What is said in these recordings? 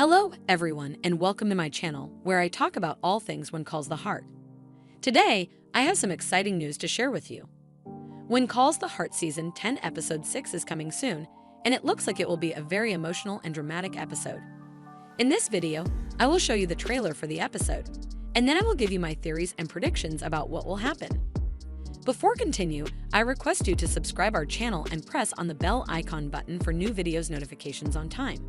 Hello, everyone, and welcome to my channel, where I talk about all things When Calls the Heart. Today, I have some exciting news to share with you. When Calls the Heart Season 10 Episode 6 is coming soon, and it looks like it will be a very emotional and dramatic episode. In this video, I will show you the trailer for the episode, and then I will give you my theories and predictions about what will happen. Before continue, I request you to subscribe our channel and press on the bell icon button for new videos notifications on time.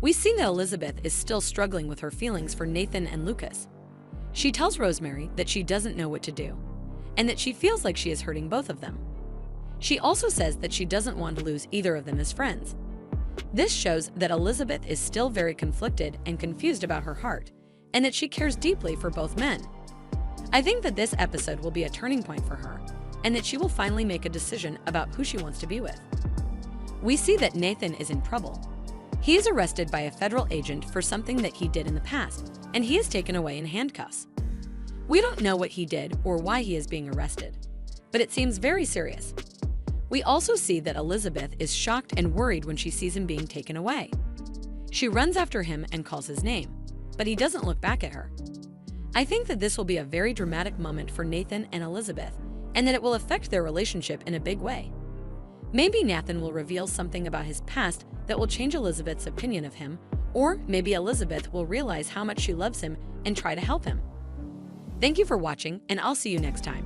We see that Elizabeth is still struggling with her feelings for Nathan and Lucas. She tells Rosemary that she doesn't know what to do, and that she feels like she is hurting both of them. She also says that she doesn't want to lose either of them as friends. This shows that Elizabeth is still very conflicted and confused about her heart, and that she cares deeply for both men. I think that this episode will be a turning point for her, and that she will finally make a decision about who she wants to be with. We see that Nathan is in trouble. He is arrested by a federal agent for something that he did in the past, and he is taken away in handcuffs. We don't know what he did or why he is being arrested, but it seems very serious. We also see that Elizabeth is shocked and worried when she sees him being taken away. She runs after him and calls his name, but he doesn't look back at her. I think that this will be a very dramatic moment for Nathan and Elizabeth, and that it will affect their relationship in a big way. Maybe Nathan will reveal something about his past that will change Elizabeth's opinion of him, or maybe Elizabeth will realize how much she loves him and try to help him. Thank you for watching, and I'll see you next time.